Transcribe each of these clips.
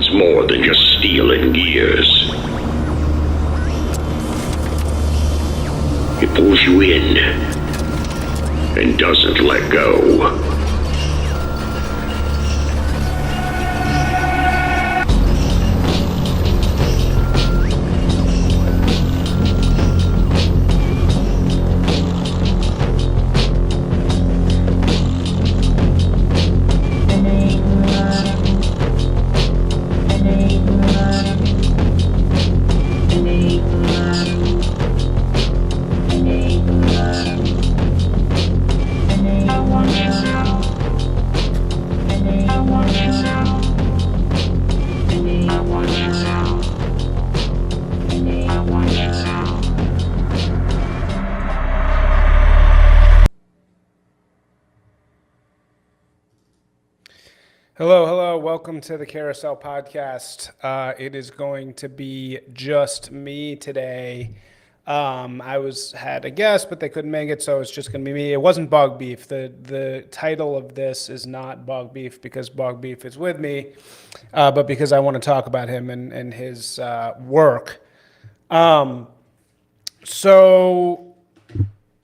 It's more than just steel and gears. It pulls you in and doesn't let go. Hello, welcome to the Carousel podcast. It is going to be just me today. I had a guest, but they couldn't make it, so it's just going to be me. It wasn't Bog Beef. The title of this is not Bog Beef because Bog Beef is with me, but because I want to talk about him and his work. So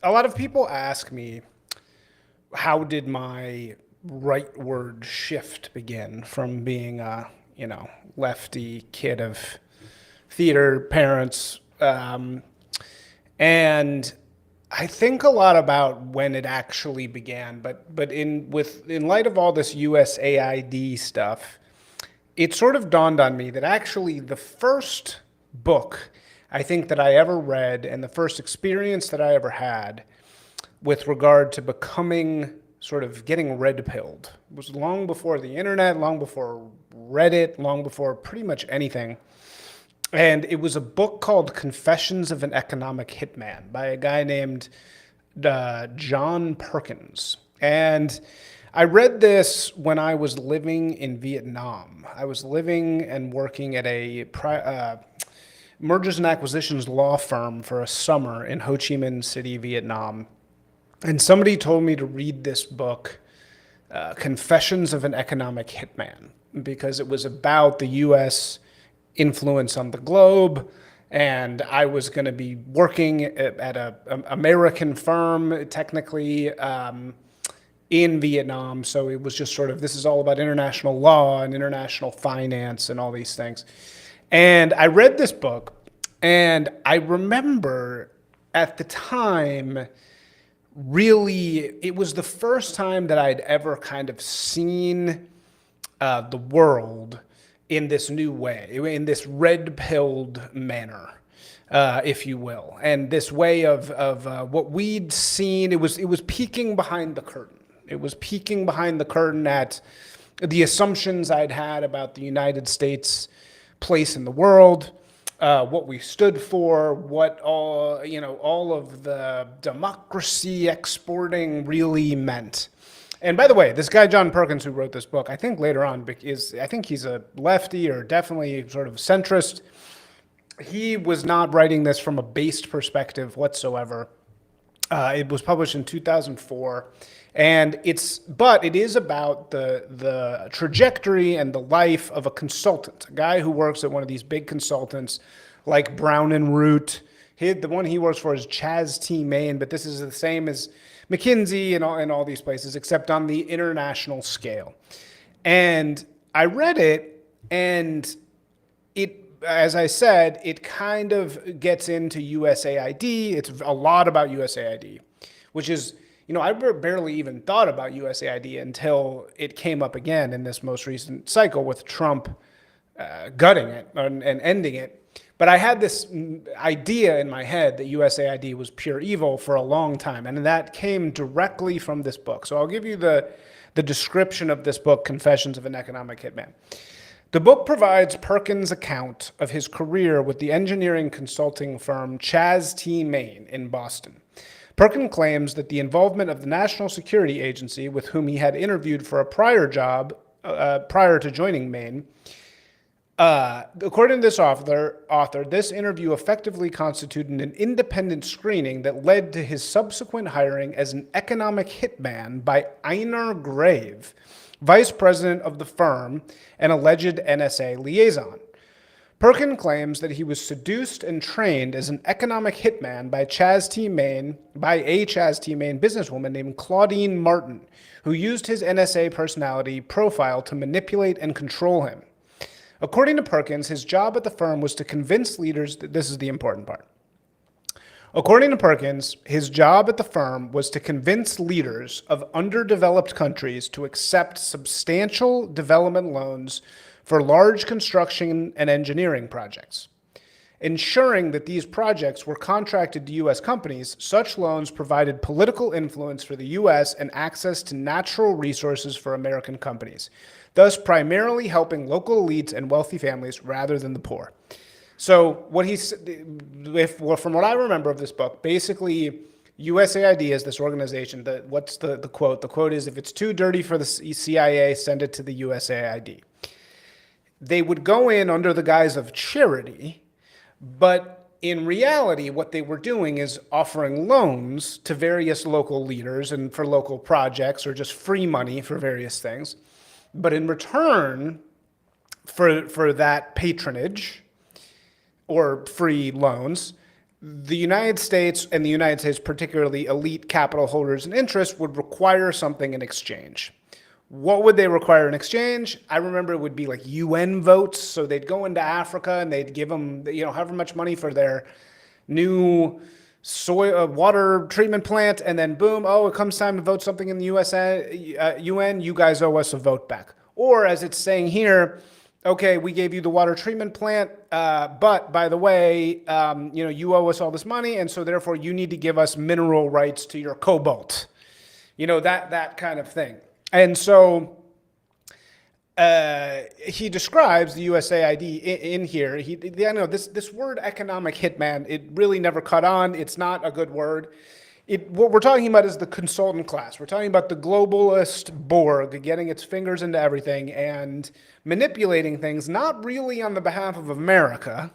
a lot of people ask me, how did my rightward shift begin from being a, lefty kid of theater parents. And I think a lot about when it actually began, but in light of all this USAID stuff, it sort of dawned on me that actually the first book I think that I ever read and the first experience that I ever had with regard to becoming sort of getting red-pilled. It was long before the internet, long before Reddit, long before pretty much anything. And it was a book called Confessions of an Economic Hitman by a guy named John Perkins. And I read this when I was living in Vietnam. I was living and working at a mergers and acquisitions law firm for a summer in Ho Chi Minh City, Vietnam. And somebody told me to read this book, Confessions of an Economic Hitman, because it was about the U.S. influence on the globe, and I was going to be working at an American firm, technically, in Vietnam. So it was just sort of, this is all about international law and international finance and all these things. And I read this book, and I remember at the time, really, it was the first time that I'd ever kind of seen the world in this new way, in this red-pilled manner, if you will. And this way of what we'd seen, it was peeking behind the curtain. It was peeking behind the curtain at the assumptions I'd had about the United States' place in the world, what we stood for, what all of the democracy exporting really meant. And by the way, this guy, John Perkins, who wrote this book, I think later on I think he's a lefty or definitely sort of centrist. He was not writing this from a based perspective whatsoever. It was published in 2004. And it is about the trajectory and the life of a consultant, a guy who works at one of these big consultants like Brown and Root. The one he works for is Chaz T. Main, but this is the same as McKinsey and all these places, except on the international scale. And I read it, and as I said, it kind of gets into USAID. It's a lot about USAID, which is, I barely even thought about USAID until it came up again in this most recent cycle with Trump gutting it and ending it. But I had this idea in my head that USAID was pure evil for a long time, and that came directly from this book. So I'll give you the description of this book, Confessions of an Economic Hitman. The book provides Perkins' account of his career with the engineering consulting firm Chaz T. Main in Boston. Perkins claims that the involvement of the National Security Agency, with whom he had interviewed for a prior job prior to joining Main, According to this author, this interview effectively constituted an independent screening that led to his subsequent hiring as an economic hitman by Einar Grave, vice president of the firm and alleged NSA liaison. Perkin claims that he was seduced and trained as an economic hitman by a Chas T. Main businesswoman named Claudine Martin, who used his NSA personality profile to manipulate and control him. According to Perkins, his job at the firm was to convince leaders that this is the important part. According to Perkins, his job at the firm was to convince leaders of underdeveloped countries to accept substantial development loans for large construction and engineering projects. Ensuring that these projects were contracted to U.S. companies, such loans provided political influence for the U.S. and access to natural resources for American companies, thus primarily helping local elites and wealthy families rather than the poor. So from what I remember of this book, basically USAID is this organization that, what's the quote? The quote is, if it's too dirty for the CIA, send it to the USAID. They would go in under the guise of charity, but in reality, what they were doing is offering loans to various local leaders and for local projects or just free money for various things. But in return for that patronage or free loans, the United States, and the United States particularly elite capital holders and interests, would require something in exchange. What would they require in exchange? I remember it would be like UN votes. So they'd go into Africa and they'd give them, however much money for their new water treatment plant, and then boom, it comes time to vote something in the UN, you guys owe us a vote back. Or as it's saying here, okay, we gave you the water treatment plant, but by the way, you owe us all this money, and so therefore you need to give us mineral rights to your cobalt. That kind of thing. And so he describes the USAID in here. This word economic hitman, it really never caught on. It's not a good word. What we're talking about is the consultant class. We're talking about the globalist Borg getting its fingers into everything and manipulating things, not really on the behalf of America,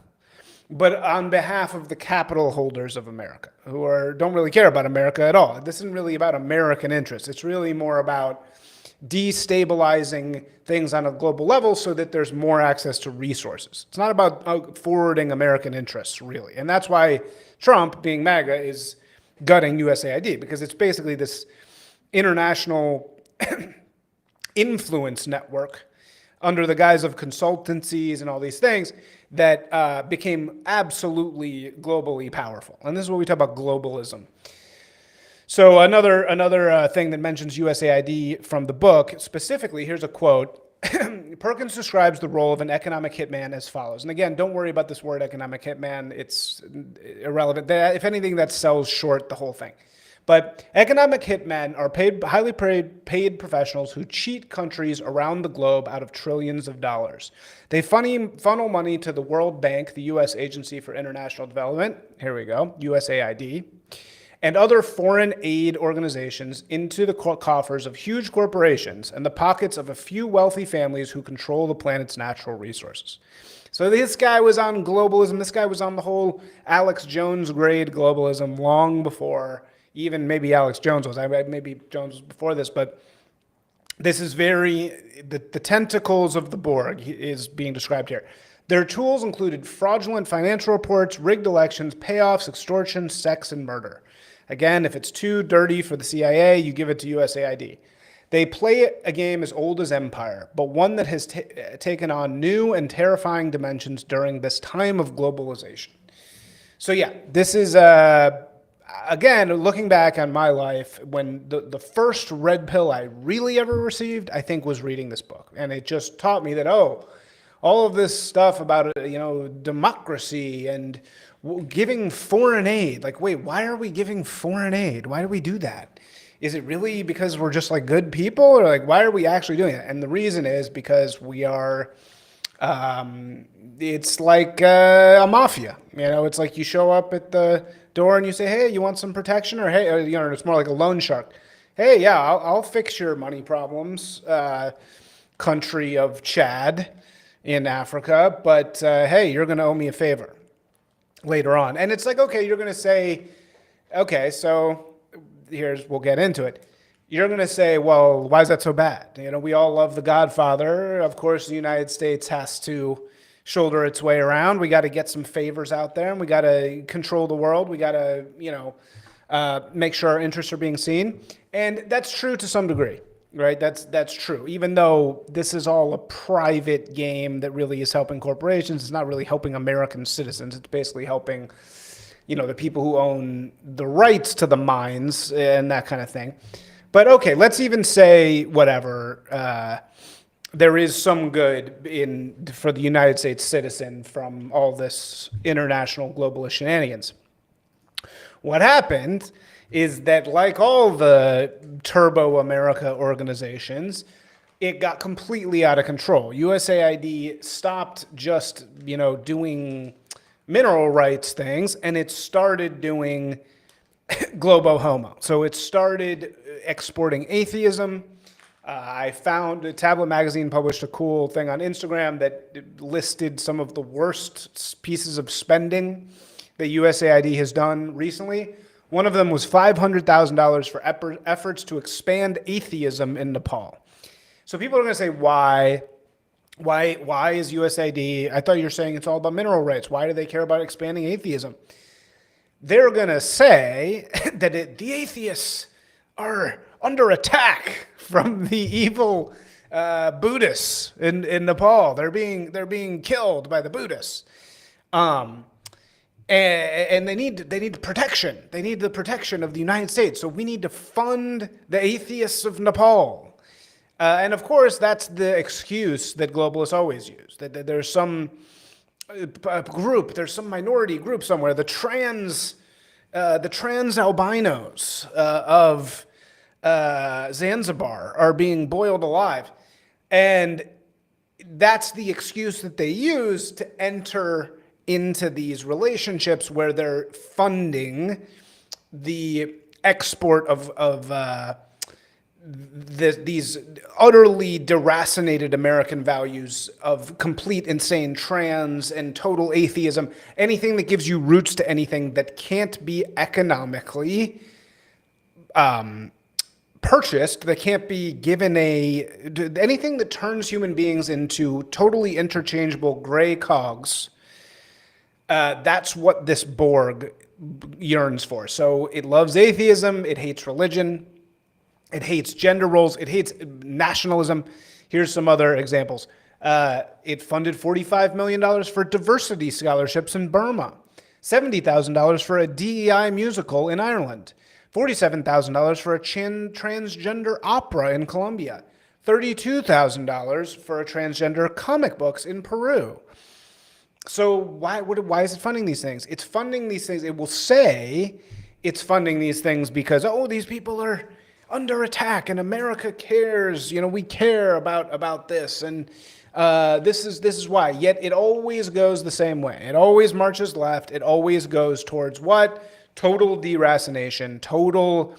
but on behalf of the capital holders of America, who don't really care about America at all. This isn't really about American interests. It's really more about destabilizing things on a global level so that there's more access to resources. It's not about forwarding American interests, really. And that's why Trump, being MAGA, is gutting USAID, because it's basically this international influence network under the guise of consultancies and all these things that became absolutely globally powerful. And this is what we talk about globalism. So another thing that mentions USAID from the book, specifically, here's a quote. Perkins describes the role of an economic hitman as follows. And again, don't worry about this word economic hitman. It's irrelevant. If anything, that sells short the whole thing. But economic hitmen are highly paid professionals who cheat countries around the globe out of trillions of dollars. They funnel money to the World Bank, the U.S. Agency for International Development, here we go, USAID, and other foreign aid organizations into the coffers of huge corporations and the pockets of a few wealthy families who control the planet's natural resources. So this guy was on globalism. This guy was on the whole Alex Jones grade globalism long before even maybe Alex Jones was. Maybe Jones was before this, but this is the tentacles of the Borg is being described here. Their tools included fraudulent financial reports, rigged elections, payoffs, extortion, sex, and murder. Again, if it's too dirty for the CIA, you give it to USAID. They play a game as old as empire, but one that has taken on new and terrifying dimensions during this time of globalization. So yeah, this is, again, looking back on my life, when the first red pill I really ever received, I think, was reading this book. And it just taught me that, all of this stuff about, democracy and giving foreign aid. Like, wait, why are we giving foreign aid? Why do we do that? Is it really because we're just like good people, or like, why are we actually doing it? And the reason is because we are, it's like a mafia. It's like you show up at the door and you say, hey, you want some protection? Or hey, it's more like a loan shark. Hey, yeah, I'll fix your money problems, country of Chad. in Africa, but hey, you're going to owe me a favor later on. And it's like, okay, you're going to say, okay, so we'll get into it. You're going to say, well, why is that so bad? We all love The Godfather. Of course, the United States has to shoulder its way around. We got to get some favors out there, and we got to control the world. We got to, make sure our interests are being seen. And that's true to some degree, right? That's true. Even though this is all a private game that really is helping corporations, it's not really helping American citizens. It's basically helping, the people who own the rights to the mines and that kind of thing. But okay, let's even say whatever. There is some good for the United States citizen from all this international globalist shenanigans. What happened is that, like all the Turbo America organizations, it got completely out of control. USAID stopped just, doing mineral rights things, and it started doing globo homo. So it started exporting atheism. I found Tablet Magazine published a cool thing on Instagram that listed some of the worst pieces of spending that USAID has done recently. One of them was $500,000 for efforts to expand atheism in Nepal. So people are going to say, why is USAID? I thought you were saying it's all about mineral rights. Why do they care about expanding atheism? They're going to say that the atheists are under attack from the evil Buddhists in Nepal. They're being killed by the Buddhists. And they need protection. They need the protection of the United States. So we need to fund the atheists of Nepal. And of course, that's the excuse that globalists always use. That there's some group, there's some minority group somewhere, the trans albinos of Zanzibar are being boiled alive. And that's the excuse that they use to enter into these relationships where they're funding the export of these utterly deracinated American values of complete insane trans and total atheism, anything that gives you roots to anything that can't be economically purchased, that can't be given anything that turns human beings into totally interchangeable gray cogs. That's what this Borg yearns for. So it loves atheism, it hates religion, it hates gender roles, it hates nationalism. Here's some other examples. It funded $45 million for diversity scholarships in Burma, $70,000 for a DEI musical in Ireland, $47,000 for a transgender opera in Colombia, $32,000 for a transgender comic books in Peru. So why is it funding these things? It's funding these things. It will say it's funding these things because, these people are under attack and America cares. We care about this, and this is why. Yet it always goes the same way. It always marches left. It always goes towards what? Total deracination, total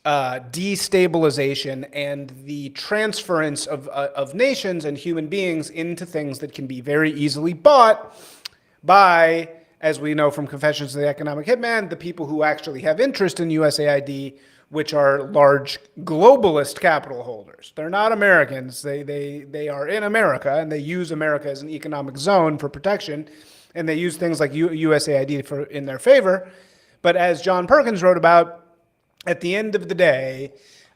destabilization, and the transference of nations and human beings into things that can be very easily bought by, as we know from Confessions of the Economic Hitman, the people who actually have interest in USAID, which are large globalist capital holders. They're not Americans. They are in America, and they use America as an economic zone for protection, and they use things like USAID in their favor. But as John Perkins wrote about, at the end of the day,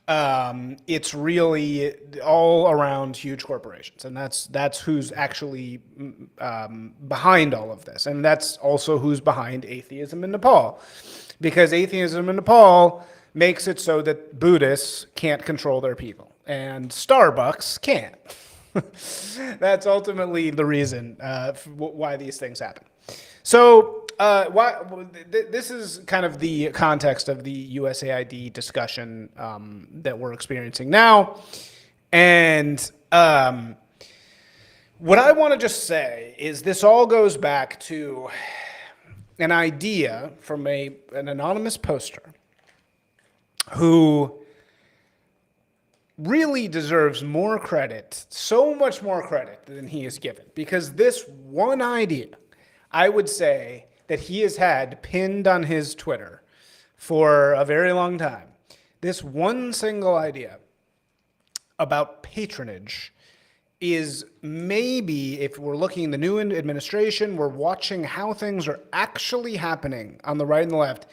it's really all around huge corporations, and that's who's actually behind all of this, and that's also who's behind atheism in Nepal, because atheism in Nepal makes it so that Buddhists can't control their people, and Starbucks can't. That's ultimately the reason why these things happen. So this is kind of the context of the USAID discussion that we're experiencing now. And what I want to just say is this all goes back to an idea from an anonymous poster who really deserves more credit, so much more credit than he is given. Because this one idea, I would say that he has had pinned on his Twitter for a very long time. This one single idea about patronage is maybe, if we're looking at the new administration, we're watching how things are actually happening on the right and the left,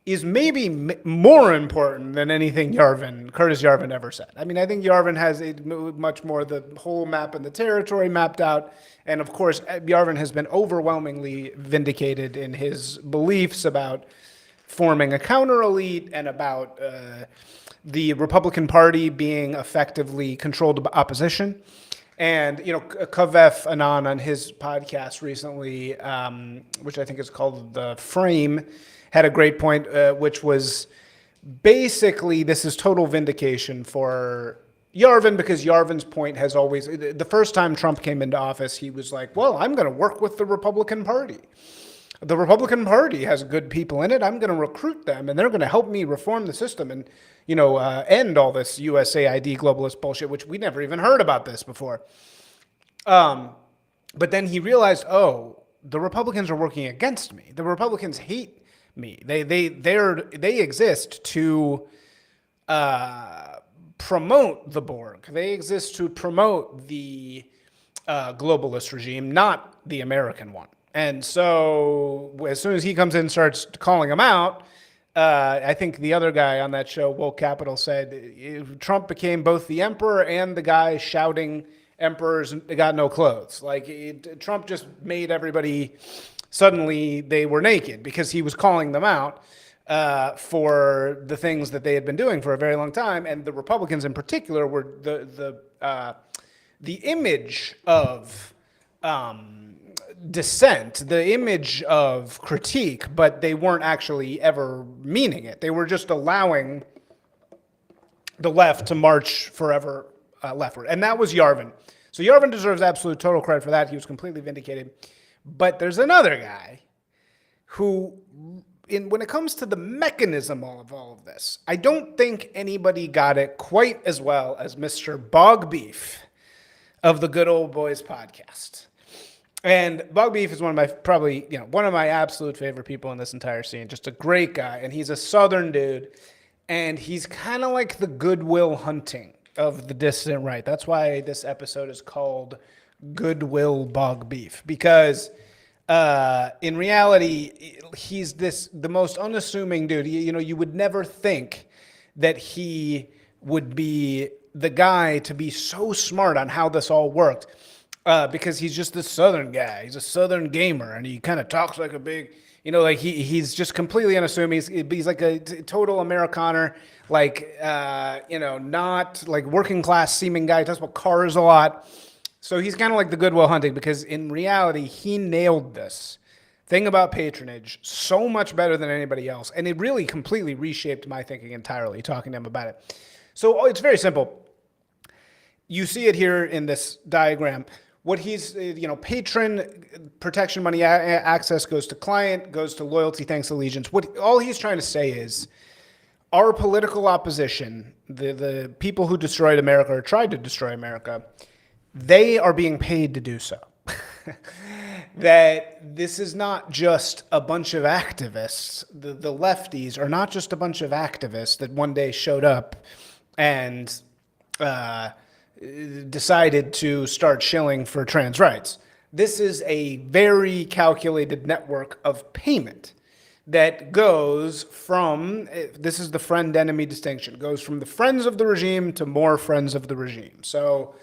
is maybe more important than anything Curtis Yarvin ever said. I mean, I think Yarvin has a much more the whole map and the territory mapped out. And of course, Yarvin has been overwhelmingly vindicated in his beliefs about forming a counter elite and about the Republican Party being effectively controlled by opposition. And, you know, Kavef Anand on his podcast recently, which I think is called The Frame, had a great point, which was basically this is total vindication for Yarvin, because Yarvin's point has always, the first time Trump came into office, he was like, well, I'm going to work with the Republican Party. The Republican Party has good people in it. I'm going to recruit them, and they're going to help me reform the system and, you know, end all this USAID globalist bullshit, which we never even heard about this before. But then he realized, oh, the Republicans are working against me. The Republicans hate me. They exist to promote the Borg. They exist to promote the globalist regime, not the American one. And so as soon as he comes in and starts calling them out, I think the other guy on that show, Woke Capital, said Trump became both the emperor and the guy shouting emperors got no clothes. Like Trump just made everybody suddenly they were naked because he was calling them out for the things that they had been doing for a very long time. And the Republicans in particular were the image of dissent, the image of critique, but they weren't actually ever meaning it. They were just allowing the left to march forever leftward. And that was Yarvin. So Yarvin deserves absolute total credit for that. He was completely vindicated. But there's another guy who, when it comes to the mechanism of all of this, I don't think anybody got it quite as well as Mr. Bog Beef of the Good Old Boys podcast. And Bog Beef is one of my absolute favorite people in this entire scene. Just a great guy. And he's a Southern dude. And he's kind of like the Goodwill Hunting of the dissident right. That's why this episode is called Goodwill Bog Beef. Because in reality, he's the most unassuming dude. You would never think that he would be the guy to be so smart on how this all worked. Because he's just this Southern guy. He's a Southern gamer, and he kind of talks like a big, he's just completely unassuming. He's like a total Americaner, not like working class seeming guy. He talks about cars a lot. So he's kind of like the Goodwill Hunting, because in reality, he nailed this thing about patronage so much better than anybody else. And it really completely reshaped my thinking entirely, talking to him about it. So it's very simple. You see it here in this diagram. What he's, patron protection money access goes to client, goes to loyalty, thanks, allegiance. All he's trying to say is our political opposition, the people who destroyed America or tried to destroy America, they are being paid to do so. That this is not just a bunch of activists. The lefties are not just a bunch of activists that one day showed up and decided to start shilling for trans rights. This is a very calculated network of payment that goes from, this is the friend-enemy distinction, goes from the friends of the regime to more friends of the regime. So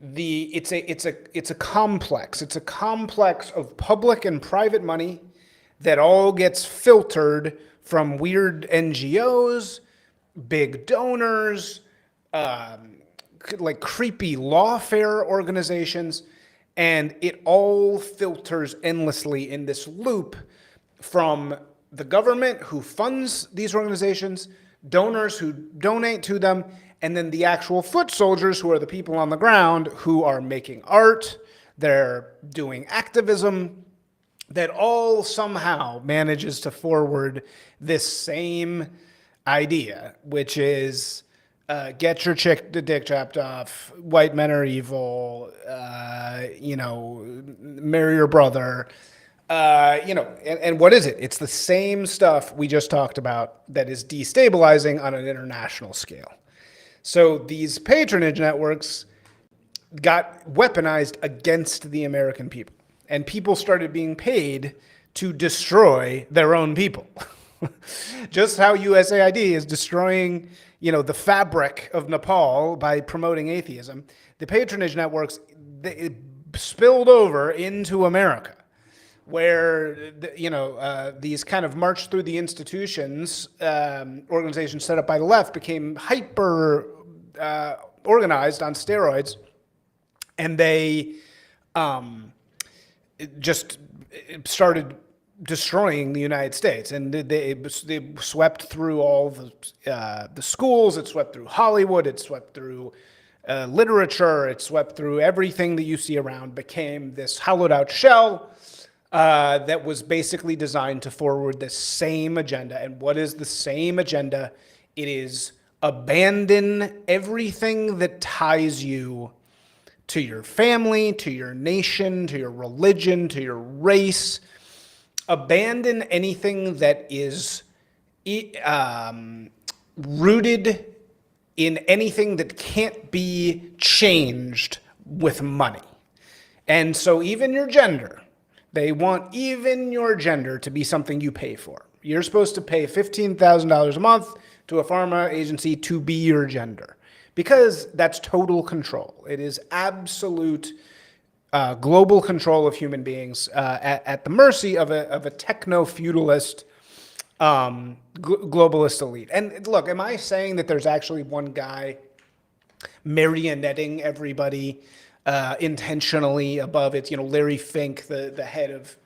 it's a complex. It's a complex of public and private money that all gets filtered from weird NGOs, big donors, like creepy lawfare organizations, and it all filters endlessly in this loop from the government who funds these organizations, donors who donate to them, and then the actual foot soldiers who are the people on the ground who are making art, they're doing activism, that all somehow manages to forward this same idea, which is get your dick chopped off, white men are evil, marry your brother, and what is it? It's the same stuff we just talked about that is destabilizing on an international scale. So these patronage networks got weaponized against the American people, and people started being paid to destroy their own people. Just how USAID is destroying, the fabric of Nepal by promoting atheism, the patronage networks it spilled over into America, where these kind of march through the institutions, organizations set up by the left became hyper organized on steroids, and they just started destroying the United States, and they swept through all the schools. It swept through Hollywood. It swept through literature. It swept through everything that you see around. Became this hollowed out shell that was basically designed to forward the same agenda. And what is the same agenda? It is abandon everything that ties you to your family, to your nation, to your religion, to your race. Abandon anything that is rooted in anything that can't be changed with money. And so even your gender, they want even your gender to be something you pay for. You're supposed to pay $15,000 a month to a pharma agency to be your gender, because that's total control. It is absolute global control of human beings at the mercy of a techno-feudalist globalist elite. And look, am I saying that there's actually one guy marionetting everybody intentionally above it? Larry Fink, the head of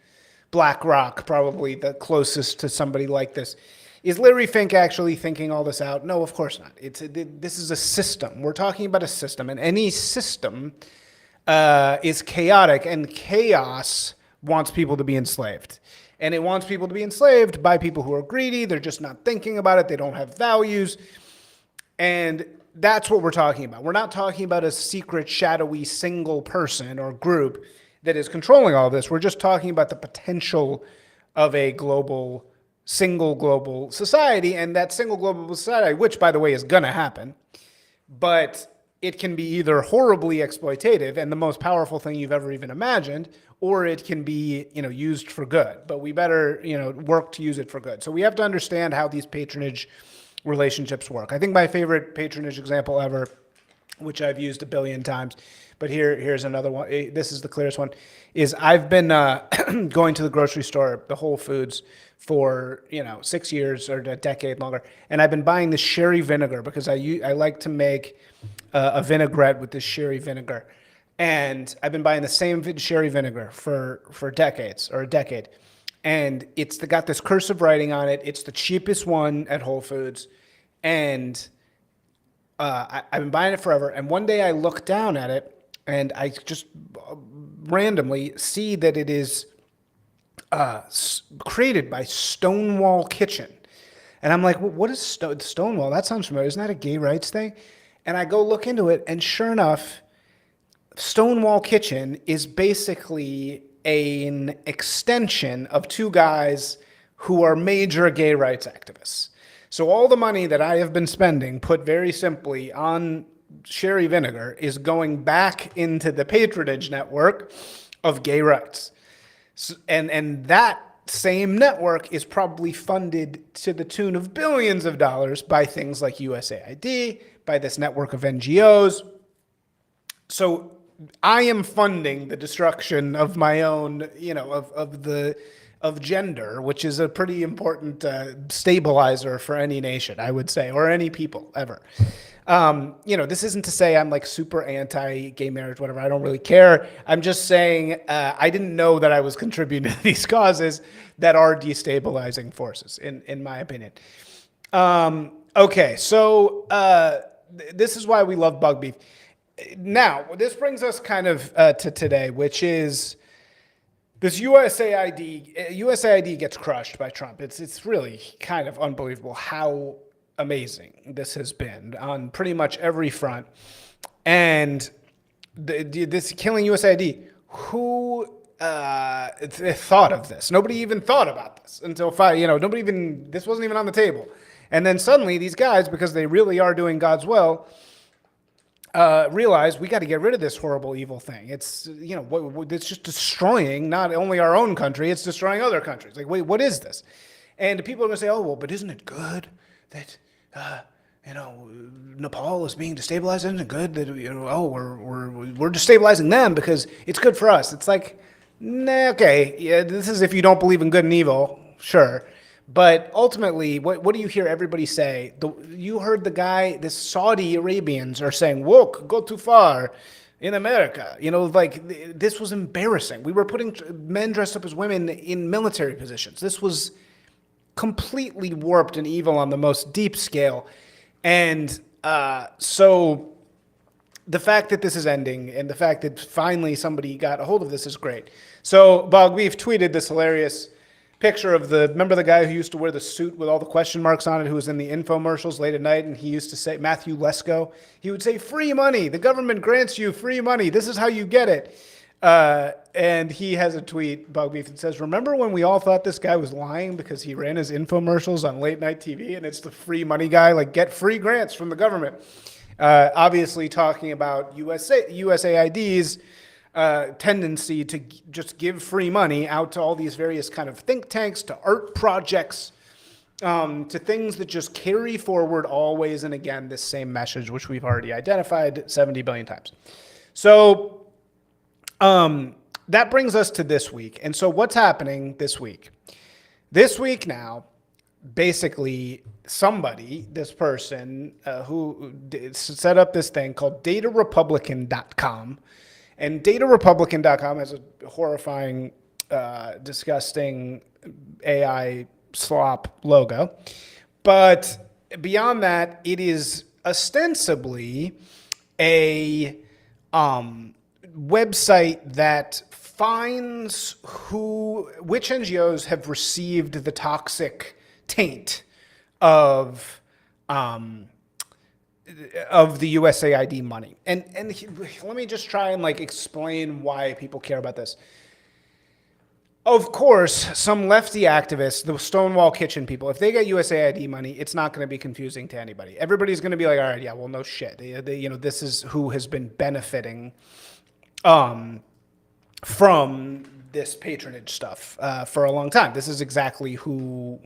BlackRock, probably the closest to somebody like this. Is Larry Fink actually thinking all this out? No, of course not. This is a system. We're talking about a system, and any system is chaotic, and chaos wants people to be enslaved. And it wants people to be enslaved by people who are greedy. They're just not thinking about it. They don't have values. And that's what we're talking about. We're not talking about a secret, shadowy, single person or group that is controlling all this. We're just talking about the potential of a single global society, and that single global society, which, by the way, is going to happen, but it can be either horribly exploitative and the most powerful thing you've ever even imagined, or it can be, used for good. But we better, work to use it for good. So we have to understand how these patronage relationships work. I think my favorite patronage example ever, which I've used a billion times, but here's another one. This is the clearest one. Is I've been going to the grocery store, the Whole Foods, for 6 years or a decade longer, and I've been buying this sherry vinegar because I like to make a vinaigrette with this sherry vinegar, and I've been buying the same sherry vinegar for decades or a decade, and it's got this cursive writing on it. It's the cheapest one at Whole Foods, and I've been buying it forever. And one day I look down at it, and I just randomly see that it is created by Stonewall Kitchen. And I'm like, well, what is Stonewall? That sounds familiar. Isn't that a gay rights thing? And I go look into it, and sure enough, Stonewall Kitchen is basically an extension of two guys who are major gay rights activists. So all the money that I have been spending, put very simply, on sherry vinegar is going back into the patronage network of gay rights. And that same network is probably funded to the tune of billions of dollars by things like USAID, by this network of NGOs. So I am funding the destruction of my own, of gender, which is a pretty important stabilizer for any nation, I would say, or any people ever. This isn't to say I'm like super anti-gay marriage, whatever. I don't really care. I'm just saying I didn't know that I was contributing to these causes that are destabilizing forces, in my opinion. Okay, so this is why we love bug beef. Now, this brings us kind of to today, which is this USAID. USAID gets crushed by Trump. It's really kind of unbelievable how amazing this has been on pretty much every front. And this killing USAID, who thought of this? Nobody even thought about this until this wasn't even on the table. And then suddenly these guys, because they really are doing God's will, realize we got to get rid of this horrible, evil thing. It's, it's just destroying not only our own country, it's destroying other countries. Like, wait, what is this? And people are going to say, oh, well, but isn't it good that, Nepal is being destabilized? Isn't it good that, we're destabilizing them because it's good for us? It's like, nah, okay, yeah, this is if you don't believe in good and evil, sure. But ultimately, what do you hear everybody say? You heard the Saudi Arabians are saying, woke, go too far in America. This was embarrassing. We were putting men dressed up as women in military positions. This was completely warped and evil on the most deep scale. And so the fact that this is ending and the fact that finally somebody got a hold of this is great. So Bog, we've tweeted this hilarious picture of remember the guy who used to wear the suit with all the question marks on it, who was in the infomercials late at night, and he used to say, Matthew Lesko, he would say, free money, the government grants you free money, this is how you get it. And he has a tweet, Bug Beef, that says, remember when we all thought this guy was lying because he ran his infomercials on late night TV, and it's the free money guy, like get free grants from the government. Obviously talking about USAID's tendency to just give free money out to all these various kind of think tanks, to art projects, to things that just carry forward always and again this same message, which we've already identified 70 billion times. So that brings us to this week. And so what's happening this week? This week now, basically this person who set up this thing called datarepublican.com. And datarepublican.com has a horrifying, disgusting AI slop logo. But beyond that, it is ostensibly a website that finds which NGOs have received the toxic taint of the USAID money. And let me just try and explain why people care about this. Of course, some lefty activists, the Stonewall Kitchen people, if they get USAID money, it's not going to be confusing to anybody. Everybody's going to be like, all right, yeah, well, no shit. This is who has been benefiting from this patronage stuff for a long time. This is exactly who,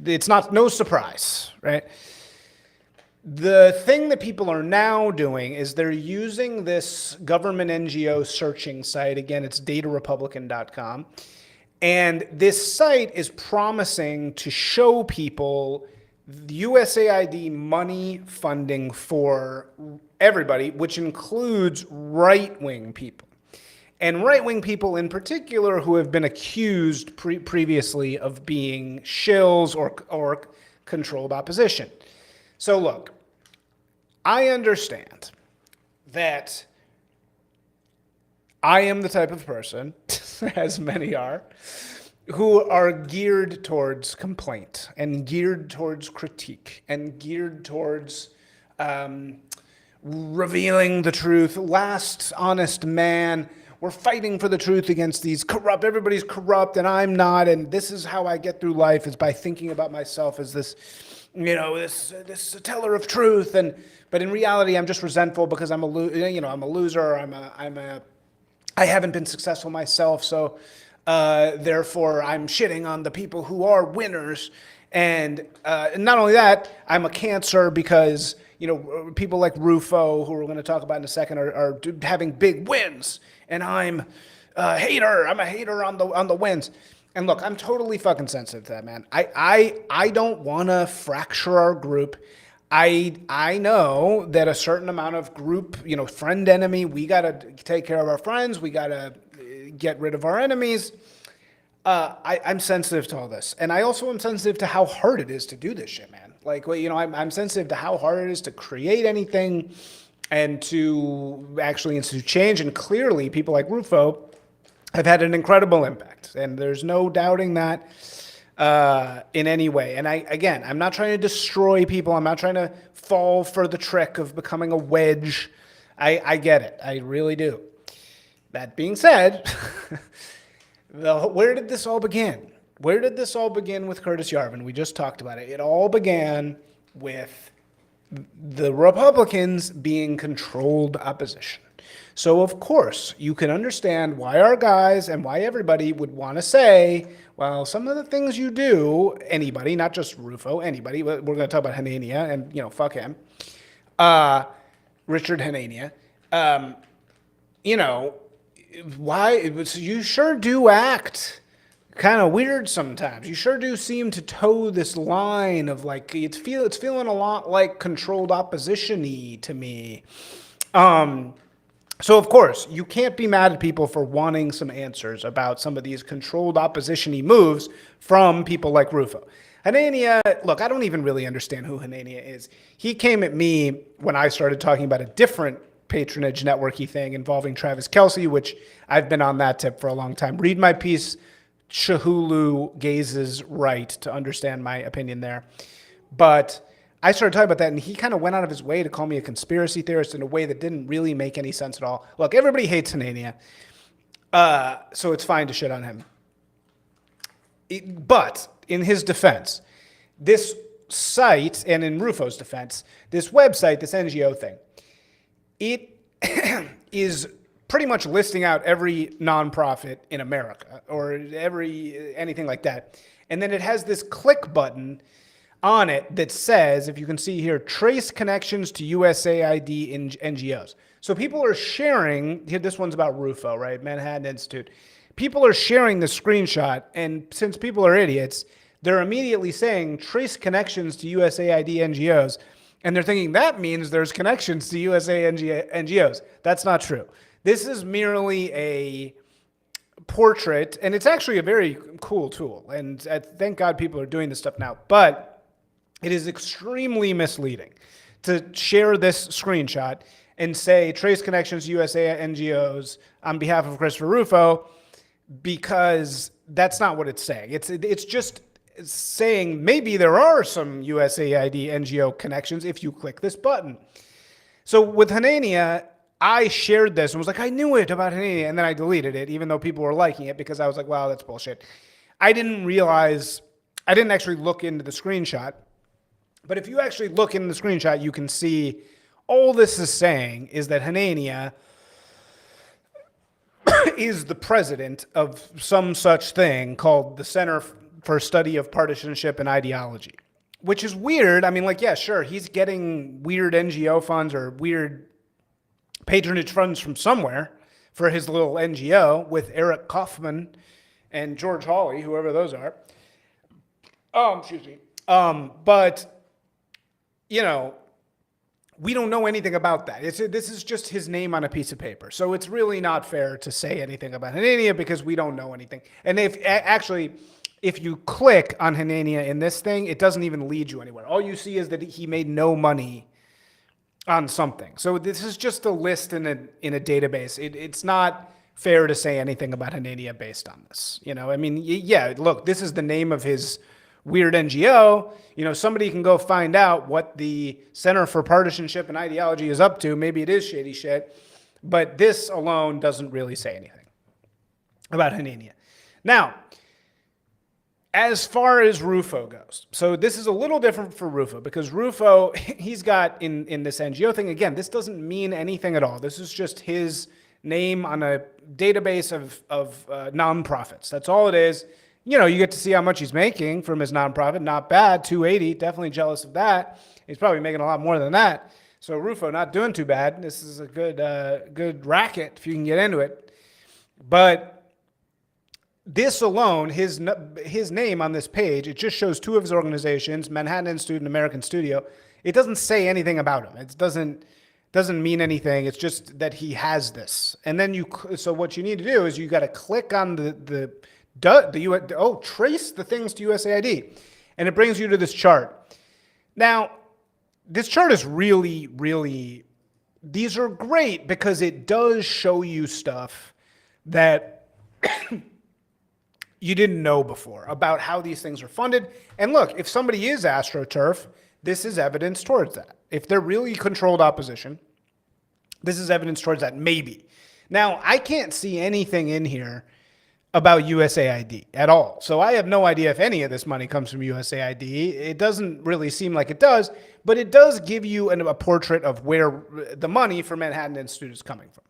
it's no surprise, right? The thing that people are now doing is they're using this government NGO searching site. Again, it's datarepublican.com. And this site is promising to show people USAID money funding for everybody, which includes right-wing people. And right-wing people in particular who have been accused previously of being shills or controlled opposition. So look, I understand that I am the type of person, as many are, who are geared towards complaint and geared towards critique and geared towards revealing the truth. Last honest man. We're fighting for the truth against these corrupt. Everybody's corrupt and I'm not. And this is how I get through life, is by thinking about myself as this, this teller of truth. But in reality, I'm just resentful because I'm a loser. I haven't been successful myself. So therefore I'm shitting on the people who are winners. And not only that, I'm a cancer because, people like Rufo, who we're going to talk about in a second, are having big wins. And I'm a hater. I'm a hater on the wins. And look, I'm totally fucking sensitive to that, man. I don't want to fracture our group. I know that a certain amount of group, friend enemy, we got to take care of our friends. We got to get rid of our enemies. I'm sensitive to all this. And I also am sensitive to how hard it is to do this shit, man. I'm sensitive to how hard it is to create anything and to actually institute change. And clearly, people like Rufo have had an incredible impact. And there's no doubting that. in any way. And I'm not trying to destroy people. I'm not trying to fall for the trick of becoming a wedge. I get it. I really do. That being said, where did this all begin? Where did this all begin with Curtis Yarvin? We just talked about it. It all began with the Republicans being controlled opposition. So, of course, you can understand why our guys and why everybody would want to say, well, some of the things you do, anybody, not just Rufo, anybody, we're going to talk about Hanania and, fuck him, Richard Hanania, why, you sure do act kind of weird sometimes. You sure do seem to toe this line of like, it's feeling a lot like controlled opposition-y to me. So, of course, you can't be mad at people for wanting some answers about some of these controlled opposition-y moves from people like Rufo. Hanania, look, I don't even really understand who Hanania is. He came at me when I started talking about a different patronage networky thing involving Travis Kelce, which I've been on that tip for a long time. Read my piece, Shahulu Gaze's right to understand my opinion there. But I started talking about that, and he kind of went out of his way to call me a conspiracy theorist in a way that didn't really make any sense at all. Look, everybody hates Hanania, so it's fine to shit on him. But in his defense, this site, and in Rufo's defense, this website, this NGO thing, it is pretty much listing out every nonprofit in America or anything like that. And then it has this click button on it that says, if you can see here, trace connections to USAID NGOs. So people are sharing, here this one's about Rufo, right? Manhattan Institute. People are sharing the screenshot, and since people are idiots, they're immediately saying trace connections to USAID NGOs, and they're thinking that means there's connections to USAID NGOs. That's not true. This is merely a portrait, and it's actually a very cool tool, and thank God people are doing this stuff now, but it is extremely misleading to share this screenshot and say trace connections to USA NGOs on behalf of Christopher Rufo, because that's not what it's saying. It's just saying maybe there are some USAID NGO connections if you click this button. So with Hanania, I shared this and was like, I knew it about Hanania, and then I deleted it, even though people were liking it, because I was like, wow, that's bullshit. I didn't actually look into the screenshot. But if you actually look in the screenshot, you can see all this is saying is that Hanania is the president of some such thing called the Center for Study of Partisanship and Ideology, which is weird. I mean, like, yeah, sure, he's getting weird NGO funds or weird patronage funds from somewhere for his little NGO with Eric Kaufman and George Hawley, whoever those are. Excuse me. But we don't know anything about that. This is just his name on a piece of paper. So it's really not fair to say anything about Hanania because we don't know anything. And if you click on Hanania in this thing, it doesn't even lead you anywhere. All you see is that he made no money on something. So this is just a list in a database. It's not fair to say anything about Hanania based on this. I mean, yeah, look, this is the name of his weird NGO. Somebody can go find out what the Center for Partisanship and Ideology is up to. Maybe it is shady shit, but this alone doesn't really say anything about Hanania. Now, as far as Rufo goes, so this is a little different for Rufo because Rufo, he's got in this NGO thing, again, this doesn't mean anything at all. This is just his name on a database of nonprofits. That's all it is. You get to see how much he's making from his nonprofit. Not bad, 280. Definitely jealous of that. He's probably making a lot more than that. So Rufo not doing too bad. This is a good racket if you can get into it. But this alone, his name on this page, it just shows two of his organizations, Manhattan Institute and American Studio. It doesn't say anything about him. It doesn't mean anything. It's just that he has this. And then so what you need to do is you got to click on trace the things to USAID, and it brings you to this chart. Now, this chart is really, really, these are great because it does show you stuff that you didn't know before about how these things are funded. And look, if somebody is AstroTurf, this is evidence towards that. If they're really controlled opposition, this is evidence towards that, maybe. Now, I can't see anything in here about USAID at all. So I have no idea if any of this money comes from USAID. It doesn't really seem like it does, but it does give you a portrait of where the money for Manhattan Institute is coming from.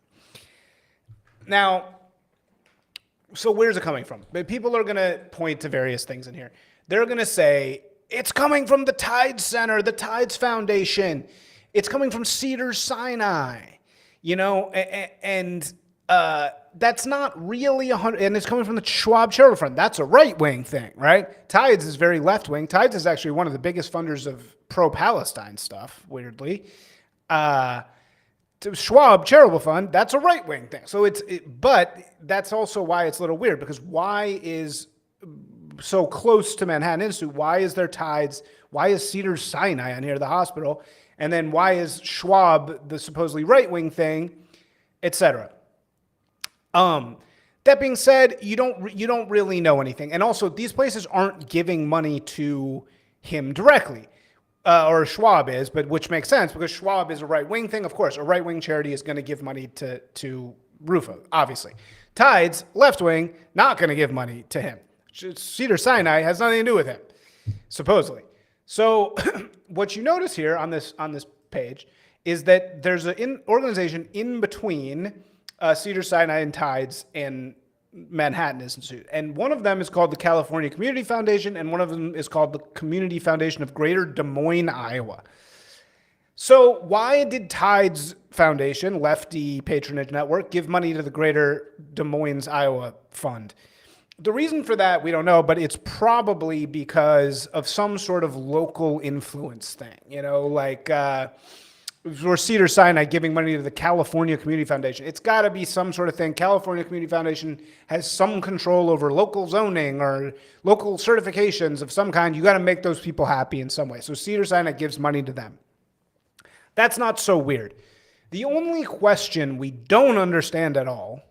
Now, so where's it coming from? People are going to point to various things in here. They're going to say, it's coming from the Tides Center, the Tides Foundation. It's coming from Cedars-Sinai, you know, and that's not really 100, and it's coming from the Schwab Charitable Fund. That's a right-wing thing, right? Tides is very left-wing. Tides is actually one of the biggest funders of pro-Palestine stuff, weirdly. Schwab Charitable Fund, that's a right-wing thing. So but that's also why it's a little weird, because why is so close to Manhattan Institute? Why is there Tides? Why is Cedars-Sinai on here, the hospital? And then why is Schwab the supposedly right-wing thing, etc.? That being said, you don't really know anything. And also, these places aren't giving money to him directly. Or Schwab is, but which makes sense because Schwab is a right-wing thing. Of course, a right-wing charity is going to give money to Rufo, obviously. Tides, left-wing, not going to give money to him. Cedars-Sinai has nothing to do with him, supposedly. So what you notice here on this page is that there's an organization in between Cedars-Sinai and Tides and Manhattan Institute. And one of them is called the California Community Foundation, and one of them is called the Community Foundation of Greater Des Moines, Iowa. So why did Tides Foundation, lefty patronage network, give money to the Greater Des Moines, Iowa fund? The reason for that, we don't know, but it's probably because of some sort of local influence thing, you know, like or Cedars-Sinai giving money to the California Community Foundation. It's got to be some sort of thing. California Community Foundation has some control over local zoning or local certifications of some kind. You got to make those people happy in some way. So Cedars-Sinai gives money to them. That's not so weird. The only question we don't understand at all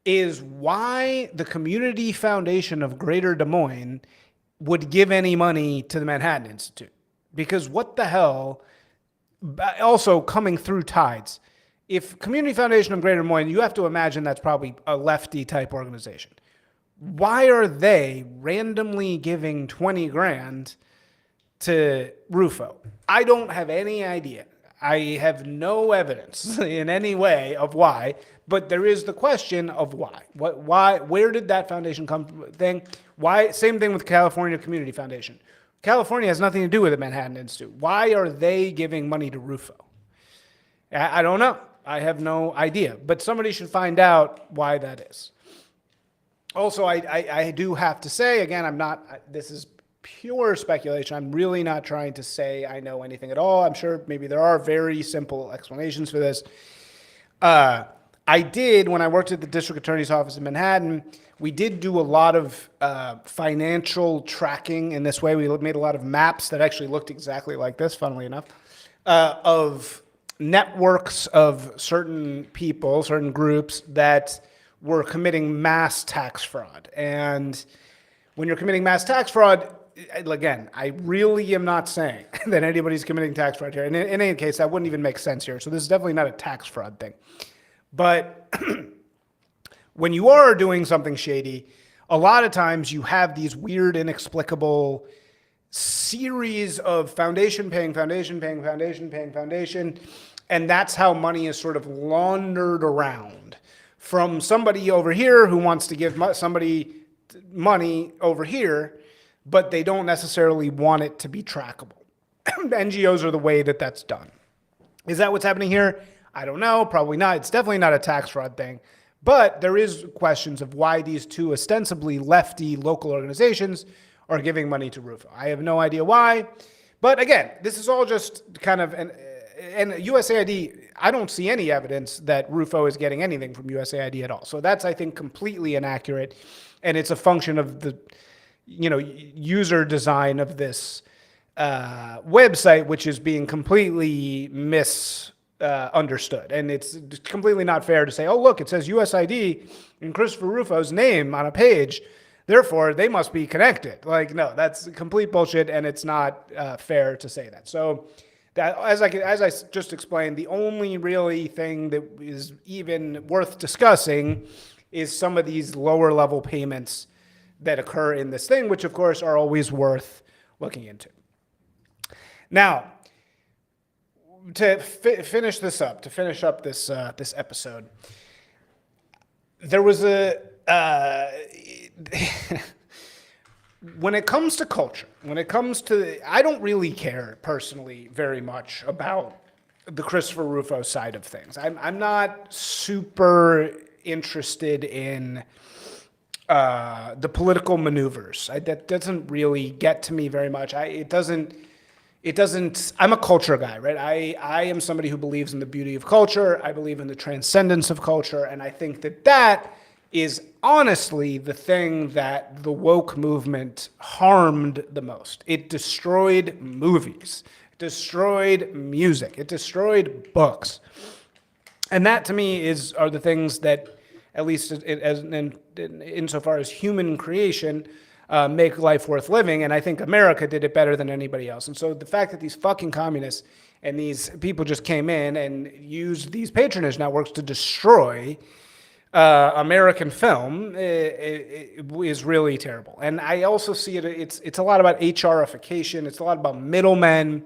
is why the Community Foundation of Greater Des Moines would give any money to the Manhattan Institute. Because what the hell, also coming through Tides, if Community Foundation of Greater Des Moines, you have to imagine that's probably a lefty type organization. Why are they randomly giving 20 grand to Rufo? I don't have any idea. I have no evidence in any way of why, but there is the question of why. Why? Where did that foundation come from? Why? Same thing with California Community Foundation. California has nothing to do with the Manhattan Institute. Why are they giving money to Rufo? I don't know. I have no idea, but somebody should find out why that is. Also, I do have to say, again, this is pure speculation. I'm really not trying to say I know anything at all. I'm sure maybe there are very simple explanations for this. I did, when I worked at the district attorney's office in Manhattan, we did do a lot of financial tracking in this way. We made a lot of maps that actually looked exactly like this, funnily enough, of networks of certain people, certain groups that were committing mass tax fraud. And when you're committing mass tax fraud, again, I really am not saying that anybody's committing tax fraud here. And in any case, that wouldn't even make sense here. So this is definitely not a tax fraud thing. But when you are doing something shady, a lot of times you have these weird, inexplicable series of foundation paying foundation, paying foundation, paying foundation. And that's how money is sort of laundered around from somebody over here who wants to give somebody money over here, but they don't necessarily want it to be trackable. NGOs are the way that that's done. Is that what's happening here? I don't know, probably not. It's definitely not a tax fraud thing, but there is questions of why these two ostensibly lefty local organizations are giving money to Rufo. I have no idea why, but again, this is all just kind of, and USAID, I don't see any evidence that Rufo is getting anything from USAID at all. So that's, I think, completely inaccurate, and it's a function of the, user design of this website, which is being completely understood. And it's completely not fair to say, oh, look, it says USAID and Christopher Rufo's name on a page Therefore, they must be connected. Like, no, that's complete bullshit, and it's not fair to say that. So, that as I just explained, the only really thing that is even worth discussing is some of these lower level payments that occur in this thing, which of course are always worth looking into. Now, to finish up this this episode, there was a when it comes to culture, I don't really care personally very much about the Christopher Rufo side of things. I'm not super interested in the political maneuvers. That doesn't really get to me very much. It doesn't. I'm a culture guy, right? I am somebody who believes in the beauty of culture. I believe in the transcendence of culture, and I think that is honestly the thing that the woke movement harmed the most. It destroyed movies, it destroyed music, it destroyed books, and that to me are the things that, at least insofar as human creation, make life worth living. And I think America did it better than anybody else. And so the fact that these fucking communists and these people just came in and used these patronage networks to destroy American film is really terrible. And I also see it's a lot about HRification. It's a lot about middlemen.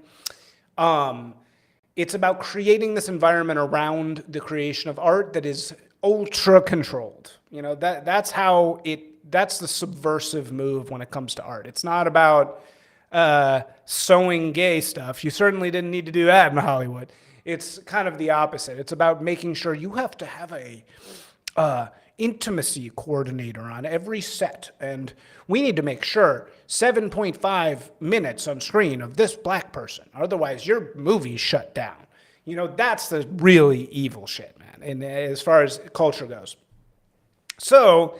It's about creating this environment around the creation of art that is ultra controlled. You know, that's the subversive move when it comes to art. It's not about sewing gay stuff. You certainly didn't need to do that in Hollywood. It's kind of the opposite. It's about making sure you have to have a intimacy coordinator on every set, and we need to make sure 7.5 minutes on screen of this black person, otherwise your movie's shut down. You know, that's the really evil shit, man, and as far as culture goes. So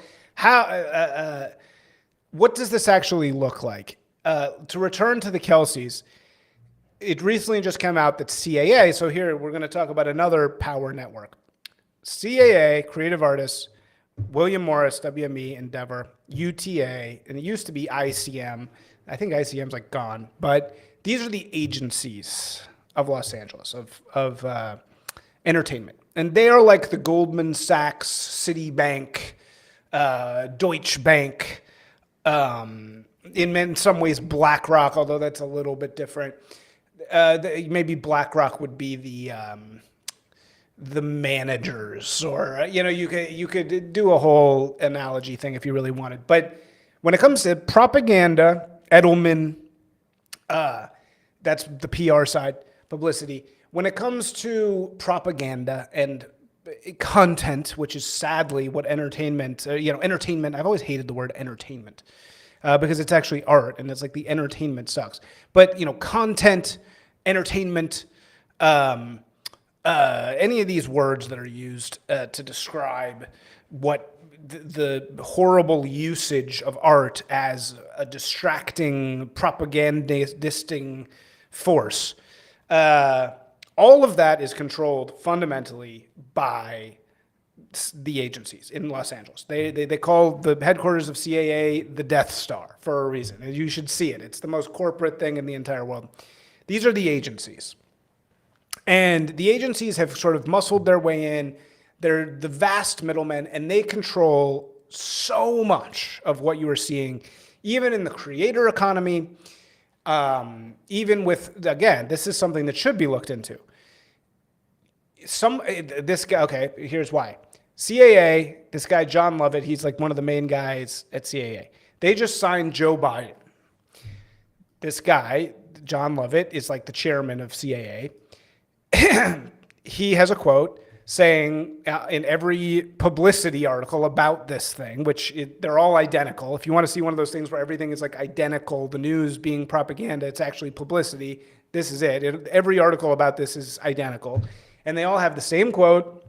what does this actually look like? To return to the Kelseys, it recently just came out that CAA, so here we're going to talk about another power network. CAA, Creative Artists, William Morris, WME, Endeavor, UTA, and it used to be ICM. I think ICM's like gone, but these are the agencies of Los Angeles, of entertainment. And they are like the Goldman Sachs, Citibank, Deutsche Bank, in some ways BlackRock, although that's a little bit different. Maybe BlackRock would be the managers, or you could do a whole analogy thing if you really wanted. But when it comes to propaganda, Edelman, that's the PR side, publicity. When it comes to propaganda and content, which is sadly what entertainment, entertainment, I've always hated the word entertainment because it's actually art, and it's like the entertainment sucks. But, content, entertainment, any of these words that are used to describe what the horrible usage of art as a distracting, propagandisting force, all of that is controlled fundamentally by the agencies in Los Angeles. They call the headquarters of CAA the Death Star for a reason. And you should see it. It's the most corporate thing in the entire world. These are the agencies. And the agencies have sort of muscled their way in. They're the vast middlemen, and they control so much of what you are seeing, even in the creator economy, even with, again, this is something that should be looked into. This guy, okay, here's why. CAA, this guy, John Lovett, he's like one of the main guys at CAA. They just signed Joe Biden. This guy, John Lovett, is like the chairman of CAA. He has a quote saying in every publicity article about this thing, they're all identical. If you want to see one of those things where everything is like identical, the news being propaganda, it's actually publicity, this is it. Every article about this is identical. And they all have the same quote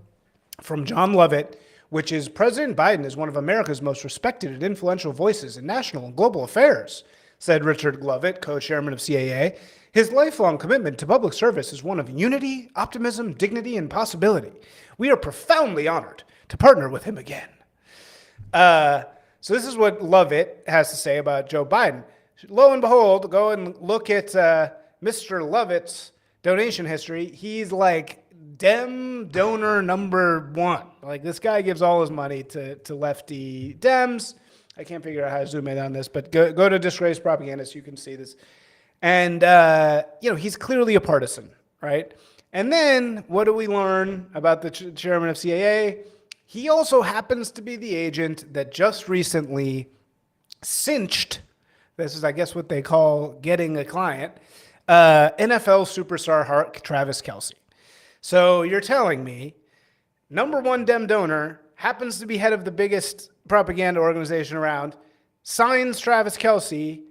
from John Lovett, which is, "President Biden is one of America's most respected and influential voices in national and global affairs," said Richard Lovett, co-chairman of CAA. "His lifelong commitment to public service is one of unity, optimism, dignity, and possibility. We are profoundly honored to partner with him again." So this is what Lovett has to say about Joe Biden. Lo and behold, go and look at Mr. Lovett's donation history. He's like Dem donor number one. Like, this guy gives all his money to lefty Dems. I can't figure out how to zoom in on this, but go to Disgraced Propagandist. You can see this. And, he's clearly a partisan, right? And then what do we learn about the chairman of CAA? He also happens to be the agent that just recently cinched, this is, I guess, what they call getting a client, NFL superstar Travis Kelce. So you're telling me number one Dem donor happens to be head of the biggest propaganda organization around, signs Travis Kelce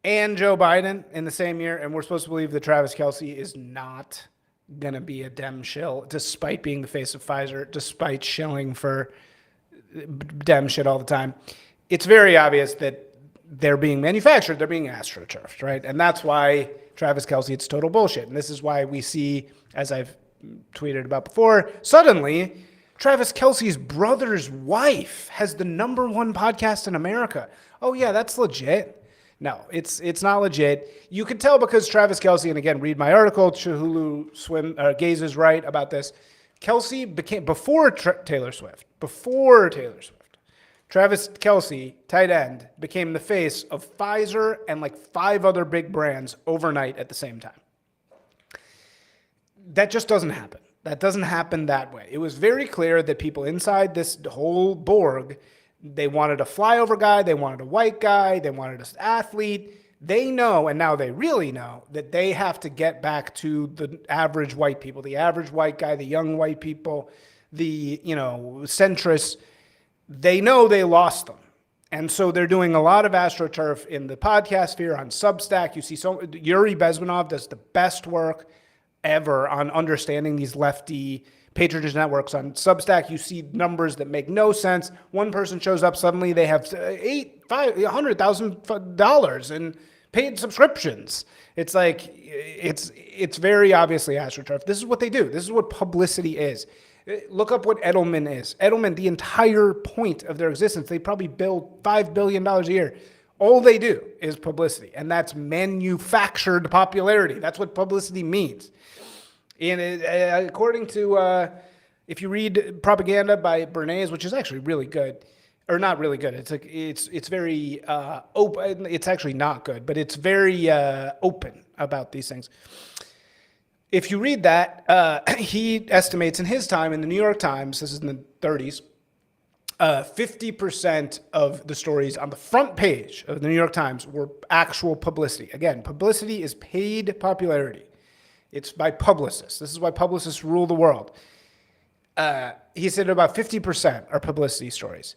and Joe Biden in the same year, and we're supposed to believe that Travis Kelce is not going to be a Dem shill, despite being the face of Pfizer, despite shilling for Dem shit all the time. It's very obvious that they're being manufactured, they're being astroturfed, right? And that's why Travis Kelce, it's total bullshit. And this is why we see, as I've tweeted about before, suddenly Travis Kelce's brother's wife has the number one podcast in America. Oh yeah, that's legit. No, it's not legit. You could tell because Travis Kelce, and again, read my article, Chihulu Gaze is right about this. Kelce became, before Taylor Swift, Travis Kelce, tight end, became the face of Pfizer and like 5 other big brands overnight at the same time. That just doesn't happen. That doesn't happen that way. It was very clear that people inside this whole Borg, they wanted a flyover guy, they wanted a white guy, they wanted an athlete. They know, and now they really know, that they have to get back to the average white people, the average white guy, the young white people, the, centrists. They know they lost them. And so they're doing a lot of astroturf in the podcast sphere on Substack. You see Yuri Bezmenov does the best work ever on understanding these lefty patronage networks on Substack. You see numbers that make no sense. One person shows up, suddenly they have $100,000 in paid subscriptions. It's like, it's very obviously astroturf. This is what they do. This is what publicity is. Look up what Edelman is. Edelman, the entire point of their existence, they probably bill $5 billion a year. All they do is publicity, and that's manufactured popularity. That's what publicity means. And according to, if you read Propaganda by Bernays, which is actually really good, or not really good, it's very open. It's actually not good, but it's very open about these things. If you read that, he estimates in his time in the New York Times, this is in the 30s, 50% of the stories on the front page of the New York Times were actual publicity. Again, publicity is paid popularity. It's by publicists. This is why publicists rule the world. He said about 50% are publicity stories.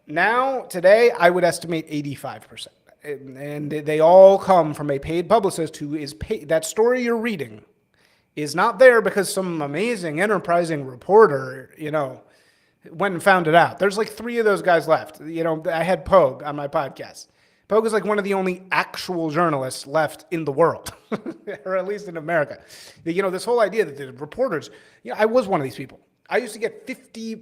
Now, today, I would estimate 85%. And they all come from a paid publicist who is paid. That story you're reading is not there because some amazing, enterprising reporter, went and found it out. There's like 3 of those guys left. I had Pogue on my podcast. Pogue is like one of the only actual journalists left in the world, or at least in America. This whole idea that the reporters, I was one of these people. I used to get 50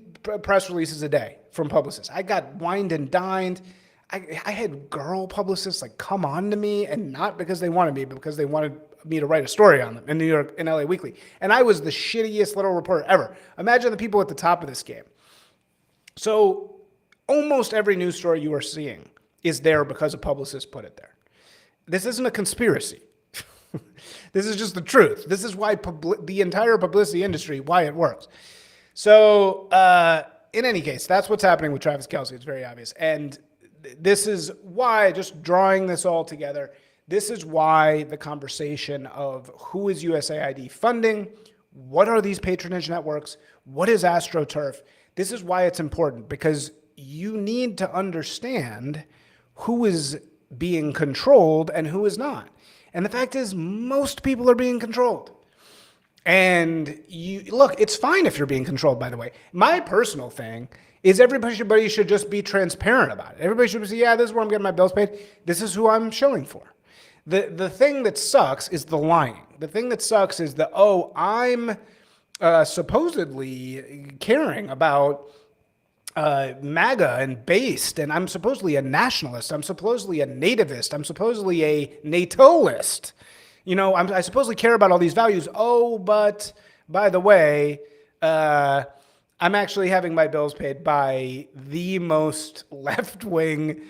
press releases a day from publicists. I got wined and dined. I had girl publicists like come on to me, and not because they wanted me, but because they wanted me to write a story on them in New York, in LA Weekly. And I was the shittiest little reporter ever. Imagine the people at the top of this game. So almost every news story you are seeing is there because a publicist put it there. This isn't a conspiracy. This is just the truth. This is why the entire publicity industry, why it works. So in any case, that's what's happening with Travis Kelce. It's very obvious. And this is why, just drawing this all together, this is why the conversation of who is USAID funding, what are these patronage networks, what is AstroTurf, this is why it's important, because you need to understand who is being controlled and who is not. And the fact is, most people are being controlled. And look, it's fine if you're being controlled, by the way. My personal thing is everybody should just be transparent about it. Everybody should say, yeah, this is where I'm getting my bills paid. This is who I'm shilling for. The thing that sucks is the lying. The thing that sucks is I'm supposedly caring about MAGA and based, and I'm supposedly a nationalist. I'm supposedly a nativist. I'm supposedly a NATOist. I supposedly care about all these values. Oh, but by the way, I'm actually having my bills paid by the most left-wing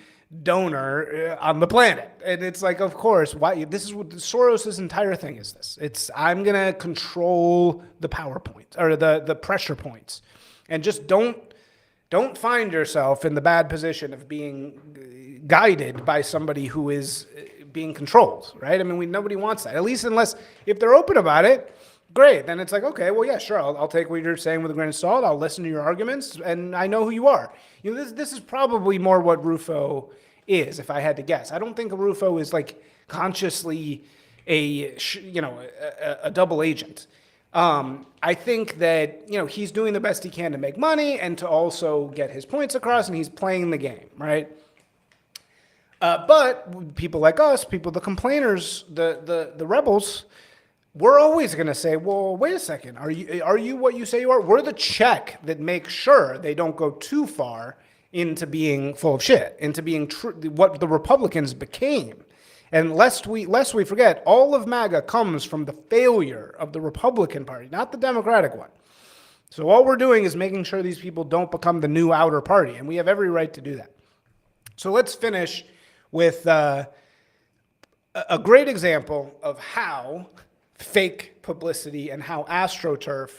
donor on the planet. And it's like, of course, why? This is what Soros's entire thing is. I'm going to control the power points or the pressure points. And just don't find yourself in the bad position of being guided by somebody who is being controlled, right? I mean, nobody wants that, at least if they're open about it. Great. Then it's like, okay, well, yeah, sure. I'll take what you're saying with a grain of salt. I'll listen to your arguments, and I know who you are. This is probably more what Rufo is, if I had to guess. I don't think Rufo is like consciously a double agent. I think that, he's doing the best he can to make money and to also get his points across, and he's playing the game, right? But people like us, the complainers, the rebels, we're always going to say, well, wait a second. Are you what you say you are? We're the check that makes sure they don't go too far into being full of shit, into being what the Republicans became. And lest we forget, all of MAGA comes from the failure of the Republican Party, not the Democratic one. So all we're doing is making sure these people don't become the new outer party, and we have every right to do that. So let's finish with a great example of how fake publicity and how AstroTurf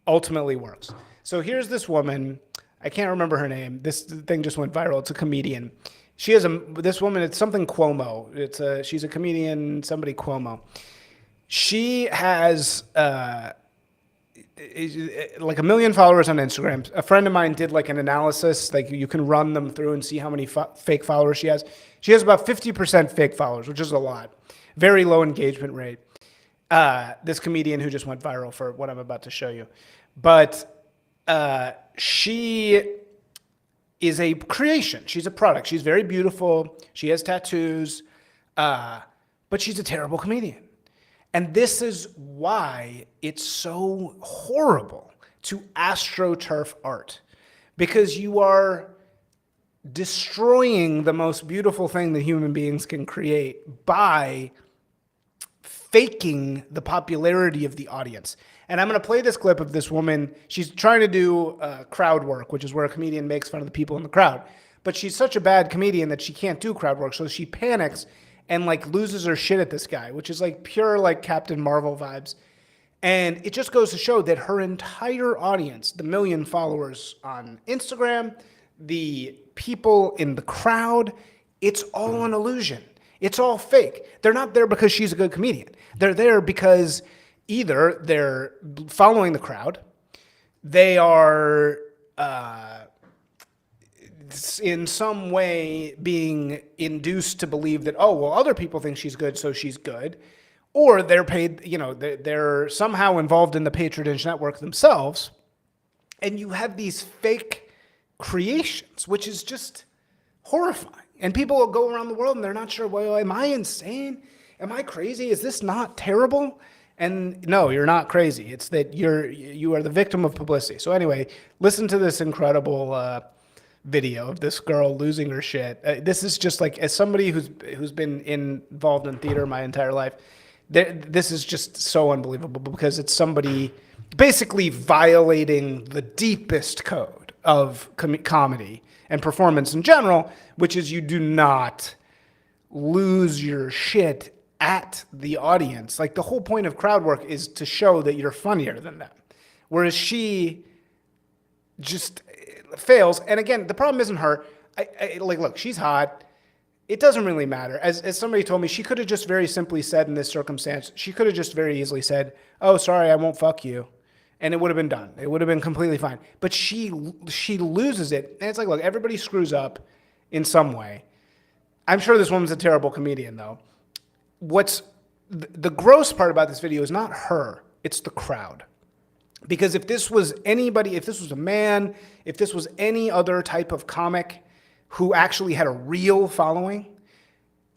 ultimately works. So here's this woman. I can't remember her name. This thing just went viral. It's a comedian. This woman, it's something Cuomo. She's a comedian, somebody Cuomo. She has like 1 million followers on Instagram. A friend of mine did like an analysis, like you can run them through and see how many fake followers she has. She has about 50% fake followers, which is a lot. Very low engagement rate. This comedian who just went viral for what I'm about to show you. But she is a creation. She's a product. She's very beautiful. She has tattoos, but she's a terrible comedian. And this is why it's so horrible to AstroTurf art, because you are destroying the most beautiful thing that human beings can create by faking the popularity of the audience. And I'm going to play this clip of this woman. She's trying to do crowd work, which is where a comedian makes fun of the people in the crowd. But she's such a bad comedian that she can't do crowd work. So she panics and like loses her shit at this guy, which is like pure like Captain Marvel vibes. And it just goes to show that her entire audience, the 1 million followers on Instagram, the people in the crowd, it's all an illusion. It's all fake. They're not there because she's a good comedian. They're there because either they're following the crowd, they are in some way being induced to believe that, oh, well, other people think she's good, so she's good. Or they're paid, they're somehow involved in the patronage network themselves. And you have these fake creations, which is just horrifying. And people will go around the world and they're not sure, well, am I insane? Am I crazy? Is this not terrible? And no, you're not crazy. It's that you are the victim of publicity. So anyway, listen to this incredible video of this girl losing her shit. This is just like, as somebody who's been involved in theater my entire life, this is just so unbelievable because it's somebody basically violating the deepest code of comedy and performance in general, which is you do not lose your shit at the audience. Like the whole point of crowd work is to show that you're funnier than them. Whereas she just fails. And again, the problem isn't her. Look, she's hot. It doesn't really matter. As somebody told me, she could have just very simply said in this circumstance, she could have just very easily said, oh, sorry, I won't fuck you. And it would have been done. It would have been completely fine. But she loses it. And it's like, look, everybody screws up in some way. I'm sure this woman's a terrible comedian, though. What's the gross part about this video is not her, it's the crowd. Because if this was anybody, if this was a man, if this was any other type of comic who actually had a real following,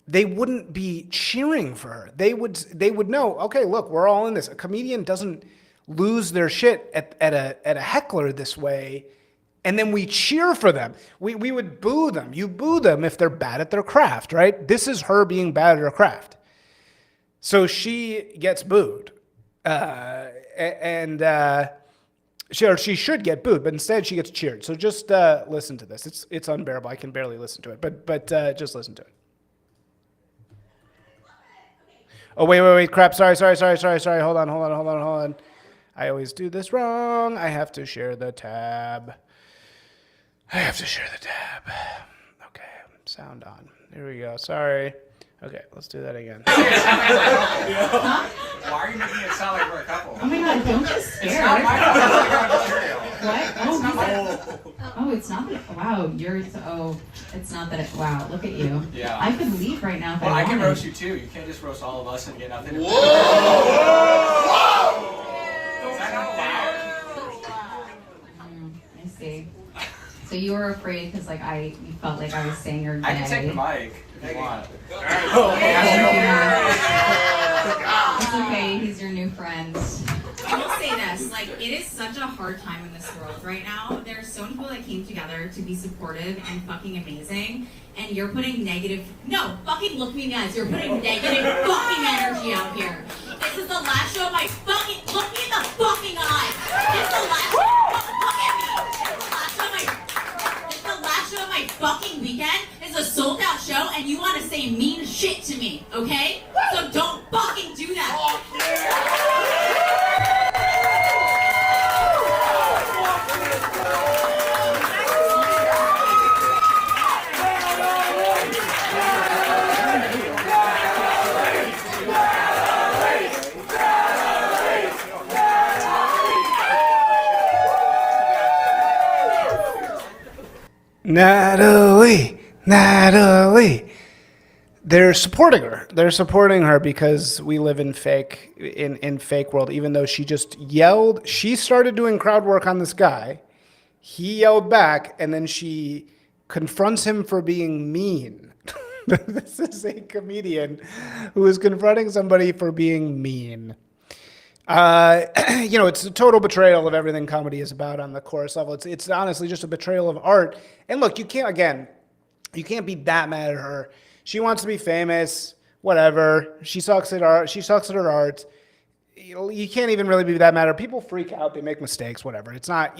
they wouldn't be cheering for her. They would know, okay, look, we're all in this. A comedian doesn't lose their shit at a heckler this way And then we cheer for them. We would boo them. You boo them if they're bad at their craft, right? This is her being bad at her craft. So she gets booed. She should get booed, but instead she gets cheered. So just listen to this. It's unbearable. I can barely listen to it, but just listen to it. Oh, wait, crap. Sorry. Hold on. I always do this wrong. I have to share the tab. Okay, sound on. Here we go. Sorry. Okay, let's do that again. Why are you making it sound like we're a couple? Oh my god, don't you scare. It's not my material. What? It's not that. Wow, it's not that. Wow, look at you. Yeah. I could leave right now if Well, I I can wanted. roast you too. You can't just roast all of us and get nothing. Whoa! Is that not allowed? I see. So you were afraid because you felt like I was saying you're gay. I can take the mic if you want. It's okay, he's your new friend. I will say this, it is such a hard time in this world right now. There are so many people that came together to be supportive and fucking amazing, and you're putting fucking look me in the eyes. You're putting negative fucking energy out here. This is the last show of my fucking, look me in the fucking eye. This is the last, look at me. This is the last show of my fucking weekend. It's a sold out show, and you want to say mean shit to me, okay? So don't fucking do that. Natalie. They're supporting her. They're supporting her because we live in fake world. Even though she just yelled, she started doing crowd work on this guy. He yelled back, and then she confronts him for being mean. This is a comedian who is confronting somebody for being mean. It's a total betrayal of everything comedy is about on the chorus level. It's honestly just a betrayal of art. And look, you can't be that mad at her. She wants to be famous, whatever. She sucks at art. She sucks at her art. You can't even really be that mad at her. People freak out. They make mistakes, whatever. It's not,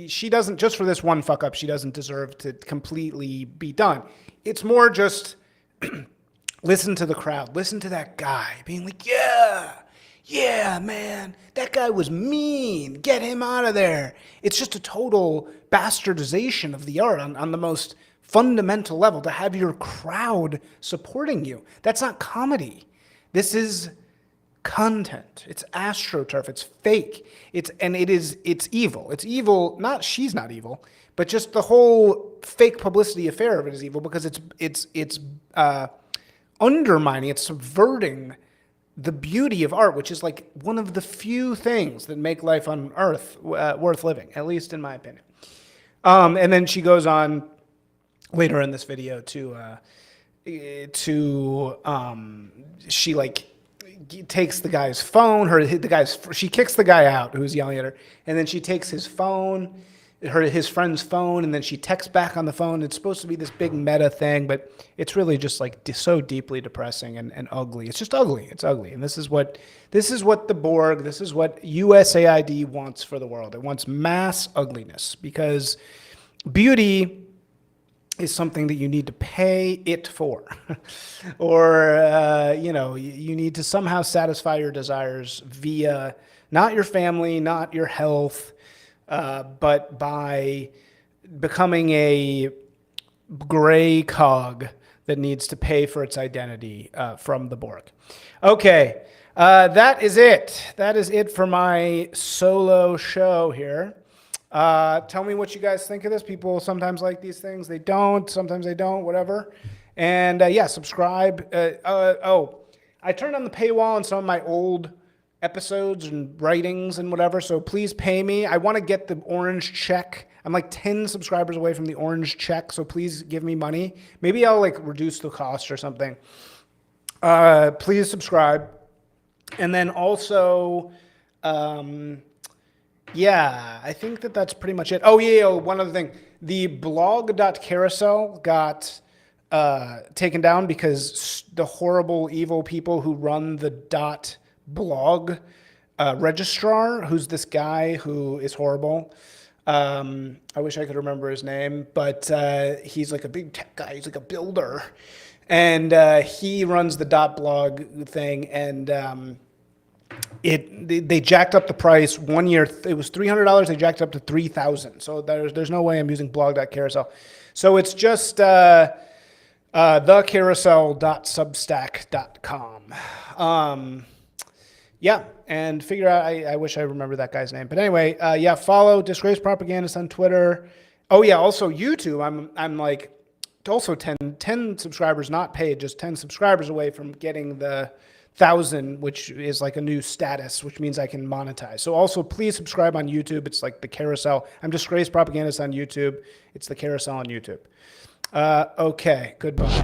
she doesn't, just for this one fuck up, she doesn't deserve to completely be done. It's more just listen to the crowd. Listen to that guy being like, yeah, man, that guy was mean. Get him out of there. It's just a total bastardization of the art on the most fundamental level to have your crowd supporting you. That's not comedy. This is content. It's astroturf. It's fake. It's evil. It's evil. She's not evil, but just the whole fake publicity affair of it is evil because it's undermining, it's subverting the beauty of art, which is one of the few things that make life on Earth worth living, at least in my opinion. And then she goes on later in this video she takes the guy's phone. She kicks the guy out who's yelling at her, and then she takes his phone, his friend's phone, and then she texts back on the phone. It's supposed to be this big meta thing, but it's really just so deeply depressing and ugly. It's just ugly. It's ugly, and this is what the Borg, this is what USAID wants for the world. It wants mass ugliness because beauty is something that you need to pay it for, or you need to somehow satisfy your desires via not your family, not your health, but by becoming a gray cog that needs to pay for its identity from the Borg. Okay, that is it. That is it for my solo show here. Tell me what you guys think of this. People sometimes like these things. They don't. Sometimes they don't. Whatever. And subscribe. I turned on the paywall on some of my old episodes and writings and whatever. So please pay me. I want to get the orange check. I'm 10 subscribers away from the orange check. So please give me money. Maybe I'll reduce the cost or something. Please subscribe. And then also, Yeah, I think that's pretty much it. Oh, yeah, one other thing. The blog.carousel got taken down because the horrible, evil people who run the .blog registrar, who's this guy who is horrible. I wish I could remember his name, but he's like a big tech guy. He's like a builder. And he runs the .blog thing, and they jacked up the price 1 year. It was $300. They jacked it up to $3,000. So there's no way I'm using blog.carousel. So it's just thecarousel.substack.com. Yeah, and figure out. I wish I remember that guy's name, but anyway, yeah. Follow Disgrace Propagandist on Twitter. Oh yeah, also YouTube. I'm like also 10 subscribers, not paid, just 10 subscribers away from getting the 1,000, which is like a new status, which means I can monetize. So also please subscribe on YouTube. It's like the Carousel. I'm Disgrace Propagandist on YouTube. It's the Carousel on YouTube. Okay, goodbye.